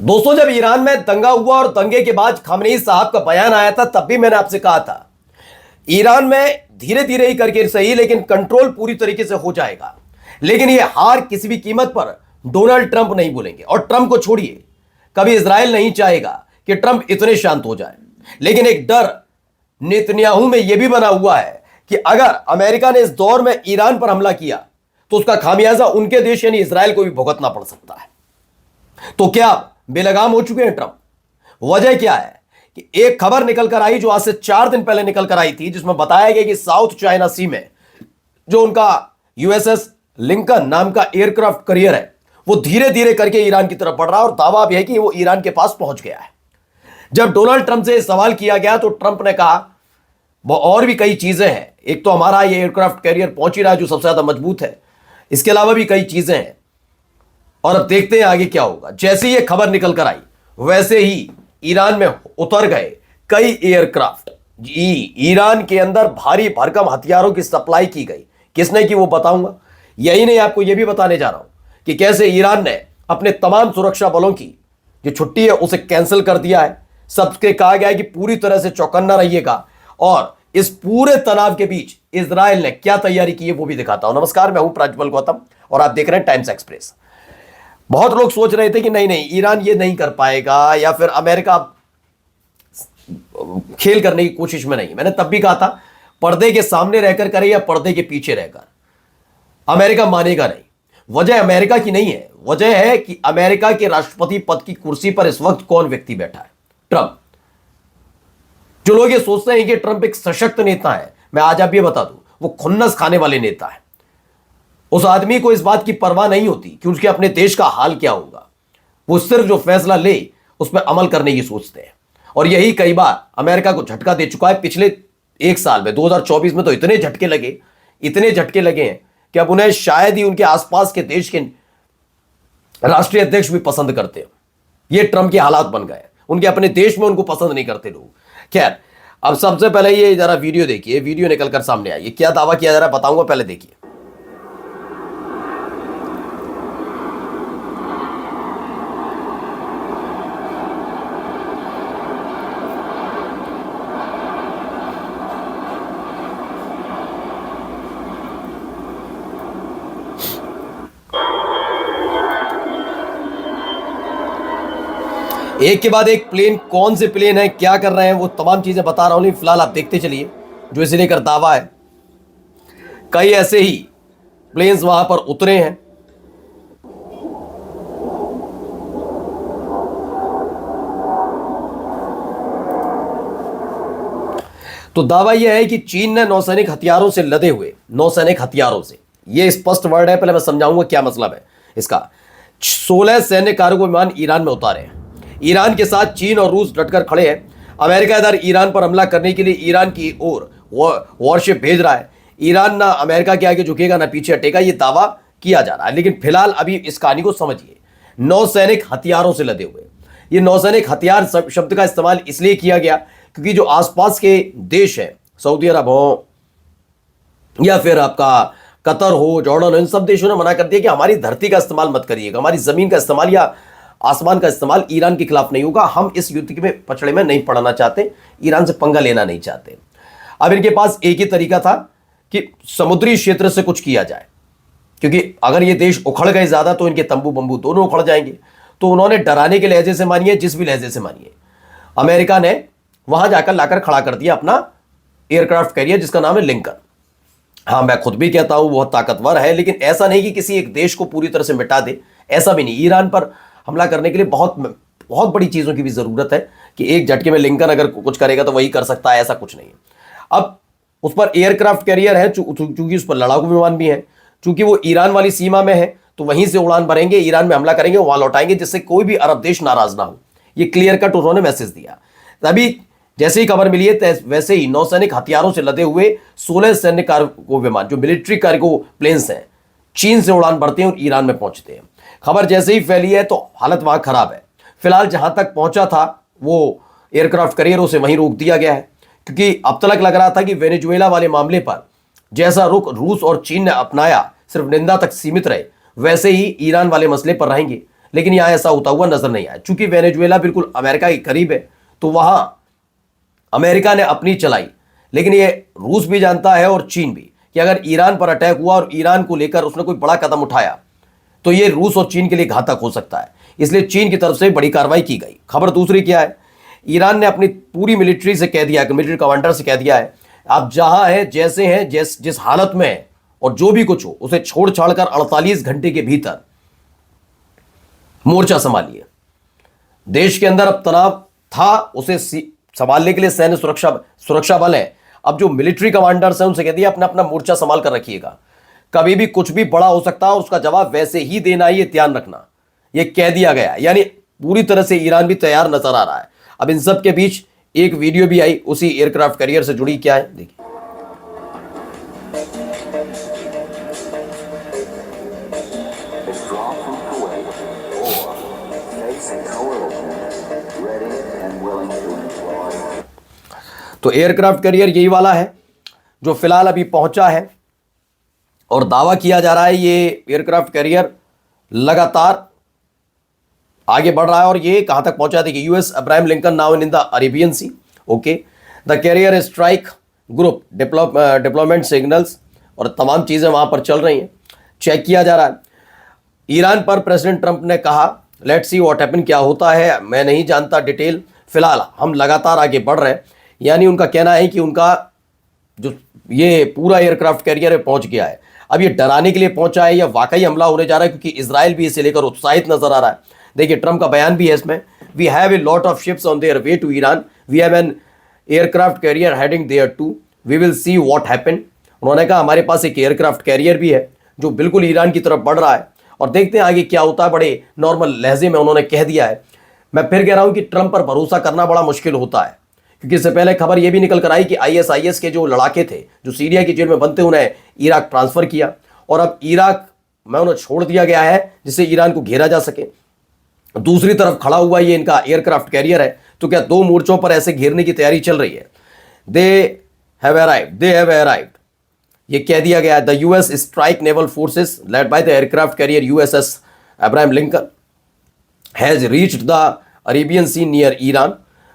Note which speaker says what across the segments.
Speaker 1: दोस्तों, जब ईरान में दंगा हुआ और दंगे के बाद खामनेई साहब का बयान आया था, तब भी मैंने आपसे कहा था ईरान में धीरे धीरे ही करके सही, लेकिन कंट्रोल पूरी तरीके से हो जाएगा। लेकिन यह हार किसी भी कीमत पर डोनाल्ड ट्रंप नहीं बोलेंगे। और ट्रंप को छोड़िए, कभी इजराइल नहीं चाहेगा कि ट्रंप इतने शांत हो जाए। लेकिन एक डर नेतन्याहू में यह भी बना हुआ है कि अगर अमेरिका ने इस दौर में ईरान पर हमला किया तो उसका खामियाजा उनके देश यानी इजराइल को भी भुगतना पड़ सकता है। तो क्या बेलगाम हो चुके हैं ट्रंप? वजह क्या है कि एक खबर निकल कर आई, जो आज से 4 दिन पहले निकल कर आई थी, जिसमें बताया गया कि साउथ चाइना सी में जो उनका यूएसएस लिंकन नाम का एयरक्राफ्ट कैरियर है, वो धीरे धीरे करके ईरान की तरफ बढ़ रहा है और दावा भी है कि वो ईरान के पास पहुंच गया है। जब डोनाल्ड ट्रंप से सवाल किया गया तो ट्रंप ने कहा वो और भी कई चीजें हैं। एक तो हमारा ये एयरक्राफ्ट कैरियर पहुंच ही रहा है जो सबसे ज्यादा मजबूत है, इसके अलावा भी कई चीजें हैं और अब देखते हैं आगे क्या होगा। जैसे ही ये खबर निकल कर आई, वैसे ही ईरान में उतर गए कई एयरक्राफ्ट। ईरान के अंदर भारी भरकम हथियारों की सप्लाई की गई। किसने की वो बताऊंगा। यही नहीं, आपको यह भी बताने जा रहा हूं कि कैसे ईरान ने अपने तमाम सुरक्षा बलों की जो छुट्टी है उसे कैंसिल कर दिया है। सबके कहा गया है कि पूरी तरह से चौकन्ना रहिएगा। और इस पूरे तनाव के बीच इजराइल ने क्या तैयारी की है वो भी दिखाता हूं। नमस्कार, मैं हूं प्रज्वल गौतम और आप देख रहे हैं टाइम्स एक्सप्रेस। बहुत लोग सोच रहे थे कि नहीं नहीं, ईरान ये नहीं कर पाएगा या फिर अमेरिका खेल करने की कोशिश में नहीं। मैंने तब भी कहा था पर्दे के सामने रहकर करे या पर्दे के पीछे रहकर, अमेरिका मानेगा नहीं। वजह अमेरिका की नहीं है, वजह है कि अमेरिका के राष्ट्रपति पद की कुर्सी पर इस वक्त कौन व्यक्ति बैठा है? ट्रंप। जो लोग ये सोचते हैं कि ट्रंप एक सशक्त नेता है, मैं आज आप ये बता दूं वो खुन्नस खाने वाले नेता है। उस आदमी को इस बात की परवाह नहीं होती कि उसके अपने देश का हाल क्या होगा। वो सिर्फ जो फैसला ले उस पर अमल करने की सोचते हैं। और यही कई बार अमेरिका को झटका दे चुका है। पिछले 1 साल में 2024 में तो इतने झटके लगे हैं कि अब उन्हें शायद ही उनके आसपास के देश के राष्ट्रीय अध्यक्ष भी पसंद करते हो। ये ट्रंप के हालात बन गए। उनके अपने देश में उनको पसंद नहीं करते लोग। खैर, अब सबसे पहले ये जरा वीडियो देखिए। वीडियो निकलकर सामने आई, क्या दावा किया जा रहा है बताऊंगा, पहले देखिए। एक के बाद एक प्लेन, कौन से प्लेन है, क्या कर रहे हैं, वो तमाम चीजें बता रहा हूं। फिलहाल आप देखते चलिए जो इसे लेकर दावा है। कई ऐसे ही प्लेन्स वहां पर उतरे हैं। तो दावा यह है कि चीन ने नौसैनिक हथियारों से लदे हुए, नौसैनिक हथियारों से, यह स्पष्ट वर्ड है, पहले मैं समझाऊंगा क्या मतलब है इसका। 16 सैन्य कार्गो विमान ईरान में उतारे हैं। ईरान के साथ चीन और रूस डटकर खड़े हैं। अमेरिका इधर ईरान पर हमला करने के लिए ईरान की ओर वॉरशिप भेज रहा है। ईरान ना अमेरिका के आगे झुकेगा ना पीछे हटेगा, ये दावा किया जा रहा है। लेकिन फिलहाल अभी इस कहानी को समझिए। नौसैनिक हथियारों से लदे हुए, ये नौसैनिक हथियार शब्द का इस्तेमाल इसलिए किया गया क्योंकि जो आसपास के देश हैं, सऊदी अरब हो या फिर आपका कतर हो, जॉर्डन हो, इन सब देशों ने मना कर दिया कि हमारी धरती का इस्तेमाल मत करिएगा, हमारी जमीन का इस्तेमाल या आसमान का इस्तेमाल ईरान के खिलाफ नहीं होगा। हम इस युद्ध के पछड़े में नहीं पड़ना चाहते, ईरान से पंगा लेना नहीं चाहते। अब इनके पास एक ही तरीका था कि समुद्री क्षेत्र से कुछ किया जाए, क्योंकि अगर ये देश उखड़ गए ज्यादा तो इनके तंबू बंबू दोनों उखड़ जाएंगे। तो उन्होंने डराने के लहजे से मानिए, जिस भी लहजे से मानिए, अमेरिका ने वहां जाकर लाकर खड़ा कर दिया अपना एयरक्राफ्ट कैरियर जिसका नाम है लिंकन। हाँ, मैं खुद भी कहता हूं बहुत ताकतवर है, लेकिन ऐसा नहीं कि किसी एक देश को पूरी तरह से मिटा दे, ऐसा भी नहीं। ईरान पर हमला करने के लिए बहुत बहुत बड़ी चीजों की भी जरूरत है कि एक झटके में लिंकन अगर कुछ करेगा तो वही कर सकता है, ऐसा कुछ नहीं है। अब उस पर एयरक्राफ्ट कैरियर है, चूंकि उस पर लड़ाकू विमान भी है, चूंकि वो ईरान वाली सीमा में है तो वहीं से उड़ान भरेंगे, ईरान में हमला करेंगे, वहां लौटाएंगे, जिससे कोई भी अरब देश नाराज ना हो। ये क्लियर कट उन्होंने मैसेज दिया। तभी जैसे ही खबर मिली है वैसे ही नौसैनिक हथियारों से लदे हुए 16 सैन्य कार्गो विमान, जो मिलिट्री कार्गो प्लेन्स हैं, चीन से उड़ान भरते हैं और ईरान में पहुंचते हैं। खबर जैसे ही फैली है तो हालत वहां खराब है। फिलहाल जहां तक पहुंचा था वो एयरक्राफ्ट कैरियरों से वहीं रोक दिया गया है, क्योंकि अब तक लग रहा था कि वेनेजुएला वाले मामले पर जैसा रुख रूस और चीन ने अपनाया सिर्फ निंदा तक सीमित रहे, वैसे ही ईरान वाले मसले पर रहेंगे। लेकिन यहां ऐसा होता हुआ नजर नहीं आया। चूंकि वेनेजुएला बिल्कुल अमेरिका के करीब है, तो वहां अमेरिका ने अपनी चलाई, लेकिन ये रूस भी जानता है और चीन भी कि अगर ईरान पर अटैक हुआ और ईरान को लेकर उसने कोई बड़ा कदम उठाया तो ये रूस और चीन के लिए घातक हो सकता है। इसलिए चीन की तरफ से बड़ी कार्रवाई की गई। खबर दूसरी क्या है, ईरान ने अपनी पूरी मिलिट्री से कह दिया, मिलिट्री कमांडर से कह दिया है, आप जहां हैं, जैसे हैं, जिस हालत में है और जो भी कुछ हो उसे छोड़ छाड़ कर 48 घंटे के भीतर मोर्चा संभालिए। देश के अंदर अब तनाव था, उसे संभालने के लिए सैन्य सुरक्षा बल है। अब जो मिलिट्री कमांडर्स हैं उनसे कह दिया अपना अपना मोर्चा संभाल कर रखिएगा, कभी भी कुछ भी बड़ा हो सकता है और उसका जवाब वैसे ही देना, ये ध्यान रखना, ये कह दिया गया। यानी पूरी तरह से ईरान भी तैयार नजर आ रहा है। अब इन सब के बीच एक वीडियो भी आई उसी एयरक्राफ्ट कैरियर से जुड़ी, क्या है देखिए। तो एयरक्राफ्ट कैरियर यही वाला है जो फिलहाल अभी पहुंचा है और दावा किया जा रहा है ये एयरक्राफ्ट कैरियर लगातार आगे बढ़ रहा है। और ये कहां तक पहुंचा, देखिए, US Abraham Lincoln now in the Arabian Sea. Okay, the carrier strike group deployment signals और तमाम चीजें वहां पर चल रही हैं, चेक किया जा रहा है। ईरान पर प्रेसिडेंट ट्रंप ने कहा लेट्स सी व्हाट हैपन, क्या होता है मैं नहीं जानता डिटेल, फिलहाल हम लगातार आगे बढ़ रहे हैं। यानी उनका कहना है कि उनका जो ये पूरा एयरक्राफ्ट कैरियर पहुंच गया है। अब ये डराने के लिए पहुंचा है या वाकई हमला होने जा रहा है, क्योंकि इजराइल भी इसे लेकर उत्साहित नजर आ रहा है। देखिए, ट्रंप का बयान भी है इसमें, we have a lot of ships on their way to Iran, we have an aircraft carrier heading there too, we will see what happen. उन्होंने कहा हमारे पास एक एयरक्राफ्ट कैरियर भी है जो बिल्कुल ईरान की तरफ बढ़ रहा है और देखते हैं आगे क्या होता है। बड़े नॉर्मल लहजे में उन्होंने कह दिया है। मैं फिर कह रहा हूं कि ट्रंप पर भरोसा करना बड़ा मुश्किल होता है, क्योंकि इससे पहले खबर यह भी निकल कर आई कि ISIS के जो लड़ाके थे जो सीरिया की जेल में बनते, उन्हें इराक ट्रांसफर किया और अब इराक में उन्हें छोड़ दिया गया है जिससे ईरान को घेरा जा सके। दूसरी तरफ खड़ा हुआ ये इनका एयरक्राफ्ट कैरियर है। तो क्या दो मोर्चों पर ऐसे घेरने की तैयारी चल रही है? दे हैव अराइव्ड, ये कह दिया गया है। The US strike naval forces led by the aircraft carrier USS Abraham Lincoln has reached the Arabian Sea near Iran,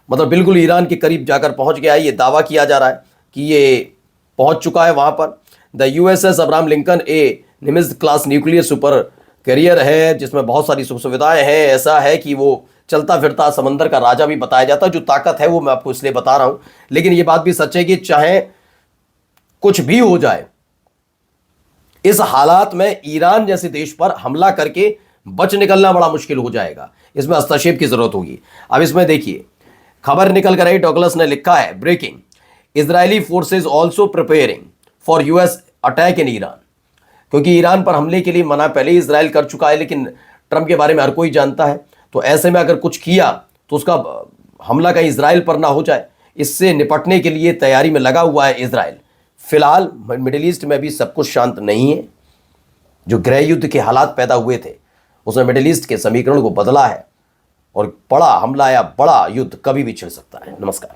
Speaker 1: मतलब बिल्कुल ईरान के करीब जाकर पहुंच गया है। ये दावा किया जा रहा है कि ये पहुंच चुका है वहां पर। The USS Abraham Lincoln a Nimitz class nuclear super carrier है जिसमें बहुत सारी सुख सुविधाएं हैं। ऐसा है कि वो चलता फिरता समंदर का राजा भी बताया जाता है। जो ताकत है वो मैं आपको इसलिए बता रहा हूं, लेकिन ये बात भी सच है कि चाहे कुछ भी हो जाए, इस हालात में ईरान जैसे देश पर हमला करके बच निकलना बड़ा मुश्किल हो जाएगा। इसमें हस्तक्षेप की जरूरत होगी। अब इसमें देखिए, खबर निकल कर आई, डॉगलस ने लिखा है breaking, Israeli forces also preparing for US attack in Iran. क्योंकि ईरान पर हमले के लिए मना पहले ही इजराइल कर चुका है, लेकिन ट्रंप के बारे में हर कोई जानता है। तो ऐसे में अगर कुछ किया तो उसका हमला कहीं इजराइल पर ना हो जाए, इससे निपटने के लिए तैयारी में लगा हुआ है इजराइल। फिलहाल मिडिल ईस्ट में भी सब कुछ शांत नहीं है। जो गृह युद्ध के हालात पैदा हुए थे उसने मिडिल ईस्ट के समीकरण को बदला है और बड़ा हमला या बड़ा युद्ध कभी भी छिड़ सकता है। नमस्कार।